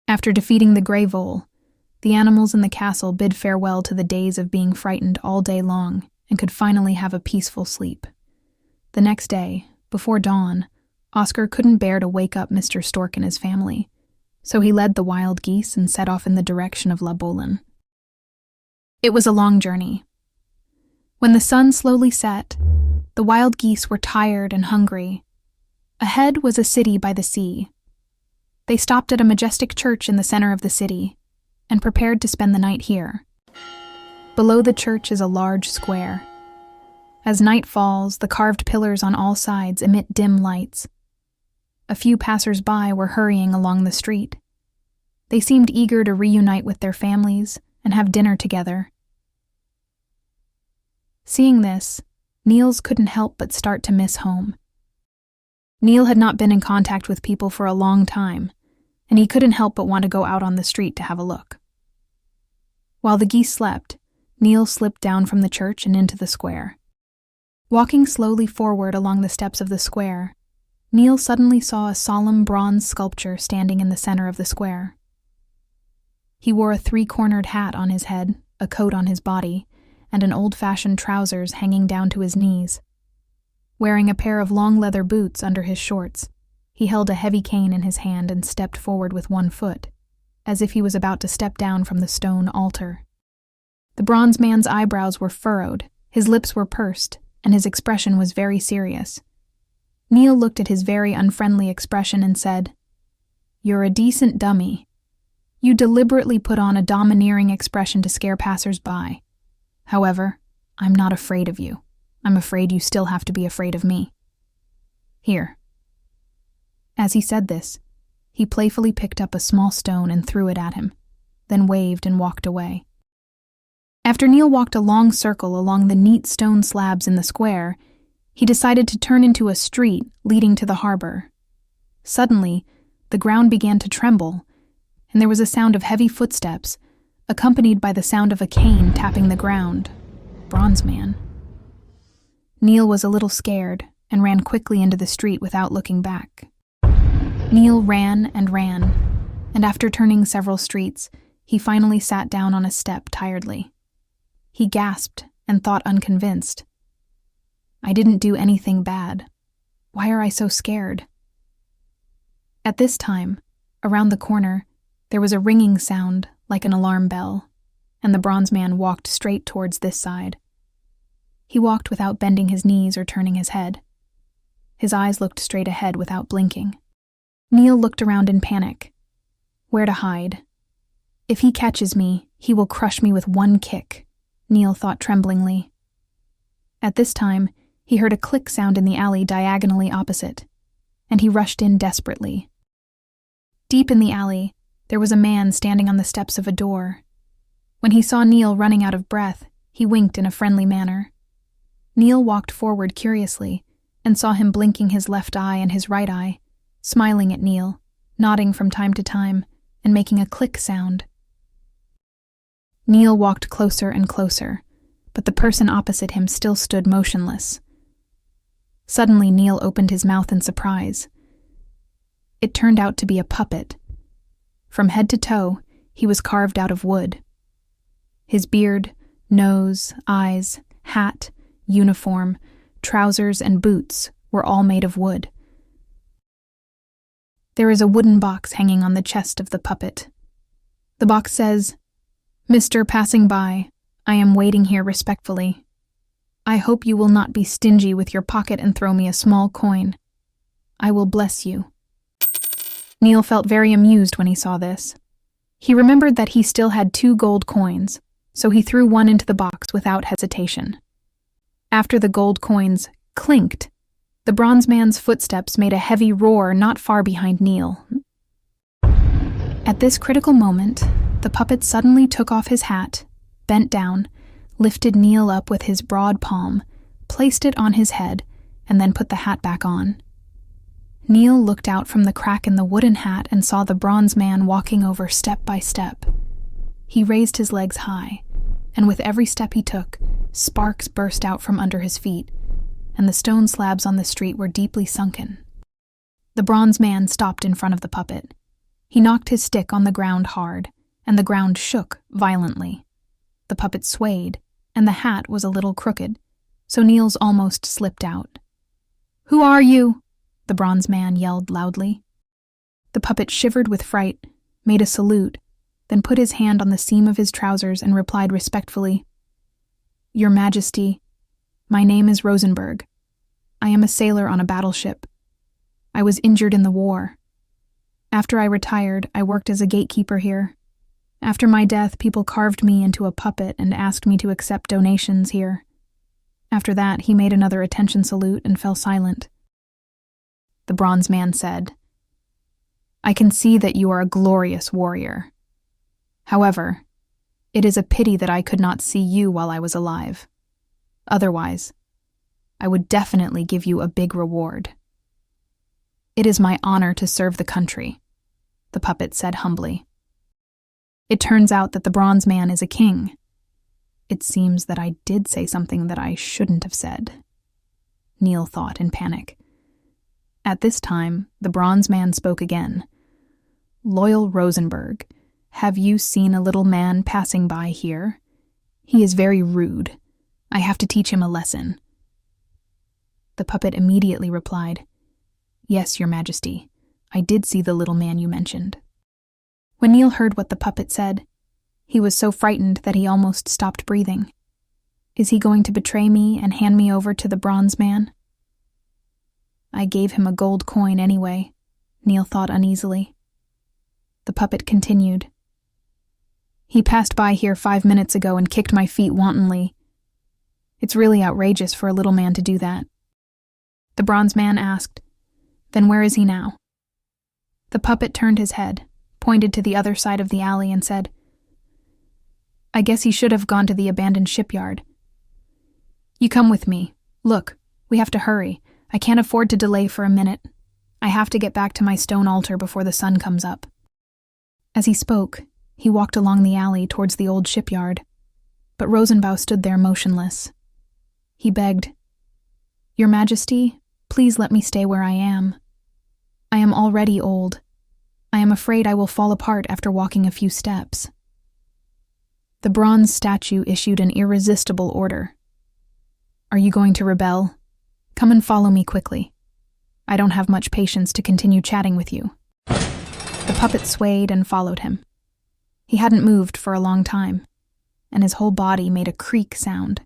After defeating the Grey Vole, the animals in the castle bid farewell to the days of being frightened all day long and could finally have a peaceful sleep. The next day, before dawn, Oscar couldn't bear to wake up Mr. Stork and his family, so he led the wild geese and set off in the direction of La Bolin. It was a long journey. When the sun slowly set, the wild geese were tired and hungry. Ahead was a city by the sea. They stopped at a majestic church in the center of the city and prepared to spend the night here. Below the church is a large square. As night falls, the carved pillars on all sides emit dim lights. A few passers-by were hurrying along the street. They seemed eager to reunite with their families and have dinner together. Seeing this, Nils couldn't help but start to miss home. Neil had not been in contact with people for a long time, and he couldn't help but want to go out on the street to have a look. While the geese slept, Neil slipped down from the church and into the square. Walking slowly forward along the steps of the square, Neil suddenly saw a solemn bronze sculpture standing in the center of the square. He wore a three-cornered hat on his head, a coat on his body, and an old-fashioned trousers hanging down to his knees. Wearing a pair of long leather boots under his shorts, he held a heavy cane in his hand and stepped forward with one foot, as if he was about to step down from the stone altar. The bronze man's eyebrows were furrowed, his lips were pursed, and his expression was very serious. Neil looked at his very unfriendly expression and said, "You're a decent dummy. You deliberately put on a domineering expression to scare passers-by. However, I'm not afraid of you. I'm afraid you still have to be afraid of me. Here." As he said this, he playfully picked up a small stone and threw it at him, then waved and walked away. After Neil walked a long circle along the neat stone slabs in the square, he decided to turn into a street leading to the harbor. Suddenly, the ground began to tremble, and there was a sound of heavy footsteps, accompanied by the sound of a cane tapping the ground. Bronze Man. Neil was a little scared and ran quickly into the street without looking back. Neil ran, and after turning several streets, he finally sat down on a step tiredly. He gasped and thought unconvinced. I didn't do anything bad. Why are I so scared? At this time, around the corner, there was a ringing sound like an alarm bell, and the bronze man walked straight towards this side. He walked without bending his knees or turning his head. His eyes looked straight ahead without blinking. Neil looked around in panic. Where to hide? If he catches me, he will crush me with one kick, Neil thought tremblingly. At this time, he heard a click sound in the alley diagonally opposite, and he rushed in desperately. Deep in the alley, there was a man standing on the steps of a door. When he saw Neil running out of breath, he winked in a friendly manner. Neil walked forward curiously and saw him blinking his left eye and his right eye, smiling at Neil, nodding from time to time, and making a click sound. Neil walked closer and closer, but the person opposite him still stood motionless. Suddenly, Neil opened his mouth in surprise. It turned out to be a puppet. From head to toe, he was carved out of wood. His beard, nose, eyes, hat, uniform, trousers, and boots were all made of wood. There is a wooden box hanging on the chest of the puppet. The box says, "Mr. Passing By, I am waiting here respectfully. I hope you will not be stingy with your pocket and throw me a small coin. I will bless you." Neil felt very amused when he saw this. He remembered that he still had 2 gold coins, so he threw one into the box without hesitation. After the gold coins clinked, the bronze man's footsteps made a heavy roar not far behind Neil. At this critical moment, the puppet suddenly took off his hat, bent down, lifted Neil up with his broad palm, placed it on his head, and then put the hat back on. Neil looked out from the crack in the wooden hat and saw the bronze man walking over step by step. He raised his legs high, and with every step he took, sparks burst out from under his feet, and the stone slabs on the street were deeply sunken. The bronze man stopped in front of the puppet. He knocked his stick on the ground hard, and the ground shook violently. The puppet swayed, and the hat was a little crooked, so Nils almost slipped out. "Who are you?" the bronze man yelled loudly. The puppet shivered with fright, made a salute, then put his hand on the seam of his trousers and replied respectfully, "Your Majesty, my name is Rosenberg. I am a sailor on a battleship. I was injured in the war. After I retired, I worked as a gatekeeper here. After my death, people carved me into a puppet and asked me to accept donations here. After that, he made another attention salute and fell silent." The bronze man said, "I can see that you are a glorious warrior. However, it is a pity that I could not see you while I was alive. Otherwise, I would definitely give you a big reward." "It is my honor to serve the country," the puppet said humbly. "It turns out that the bronze man is a king. It seems that I did say something that I shouldn't have said," Nils thought in panic. At this time, the bronze man spoke again. "Loyal Rosenberg, have you seen a little man passing by here? He is very rude. I have to teach him a lesson." The puppet immediately replied, "Yes, Your Majesty, I did see the little man you mentioned." When Nils heard what the puppet said, he was so frightened that he almost stopped breathing. Is he going to betray me and hand me over to the bronze man? I gave him a gold coin anyway, Nils thought uneasily. The puppet continued. "He passed by here 5 minutes ago and kicked my feet wantonly. It's really outrageous for a little man to do that." The bronze man asked, "Then where is he now?" The puppet turned his head, pointed to the other side of the alley and said, "I guess he should have gone to the abandoned shipyard. You come with me. Look, we have to hurry. I can't afford to delay for a minute. I have to get back to my stone altar before the sun comes up." As he spoke, he walked along the alley towards the old shipyard, but Rosenbaum stood there motionless. He begged, "Your Majesty, please let me stay where I am. I am already old. I am afraid I will fall apart after walking a few steps." The bronze statue issued an irresistible order. "Are you going to rebel? Come and follow me quickly. I don't have much patience to continue chatting with you." The puppet swayed and followed him. He hadn't moved for a long time, and his whole body made a creak sound.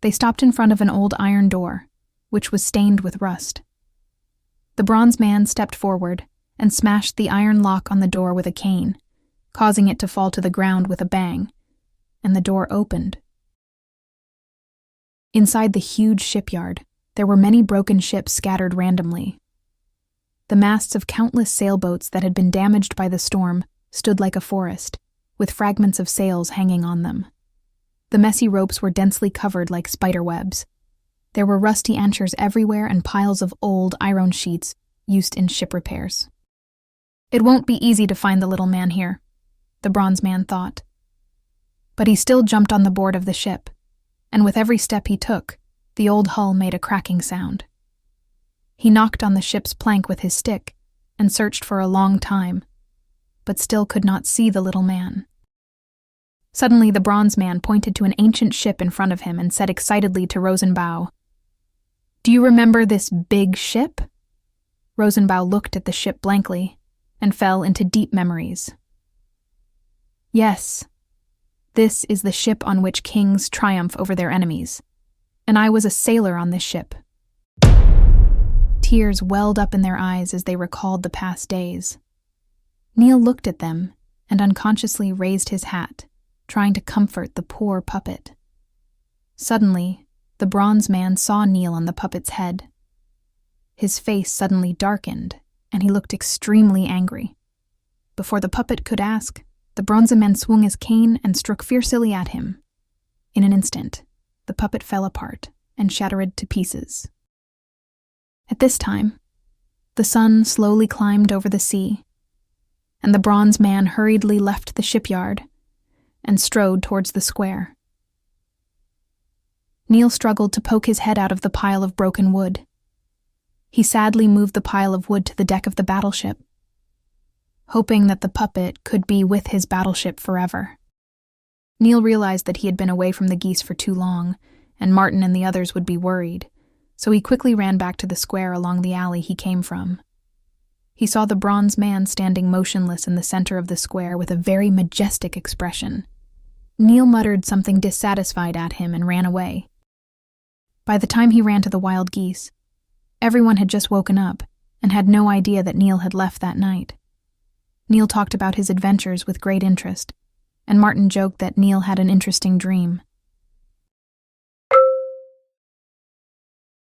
They stopped in front of an old iron door, which was stained with rust. The bronze man stepped forward and smashed the iron lock on the door with a cane, causing it to fall to the ground with a bang, and the door opened. Inside the huge shipyard, there were many broken ships scattered randomly. The masts of countless sailboats that had been damaged by the storm stood like a forest, with fragments of sails hanging on them. The messy ropes were densely covered like spider webs. There were rusty anchors everywhere and piles of old iron sheets used in ship repairs. It won't be easy to find the little man here, the bronze man thought. But he still jumped on the board of the ship, and with every step he took, the old hull made a cracking sound. He knocked on the ship's plank with his stick and searched for a long time, but still could not see the little man. Suddenly the bronze man pointed to an ancient ship in front of him and said excitedly to Rosenbaum, "Do you remember this big ship?" Rosenbaum looked at the ship blankly and fell into deep memories. "Yes, this is the ship on which kings triumph over their enemies, and I was a sailor on this ship." Tears welled up in their eyes as they recalled the past days. Nils looked at them and unconsciously raised his hat, trying to comfort the poor puppet. Suddenly, the bronze man saw Nils on the puppet's head. His face suddenly darkened, and he looked extremely angry. Before the puppet could ask, the bronze man swung his cane and struck fiercely at him. In an instant, the puppet fell apart and shattered to pieces. At this time, the sun slowly climbed over the sea, and the bronze man hurriedly left the shipyard and strode towards the square. Nils struggled to poke his head out of the pile of broken wood. He sadly moved the pile of wood to the deck of the battleship. hoping that the puppet could be with his battleship forever. Neil realized that he had been away from the geese for too long, and Martin and the others would be worried, so he quickly ran back to the square along the alley he came from. He saw the bronze man standing motionless in the center of the square with a very majestic expression. Neil muttered something dissatisfied at him and ran away. By the time he ran to the wild geese, everyone had just woken up and had no idea that Neil had left that night. Neil talked about his adventures with great interest, and Martin joked that Neil had an interesting dream.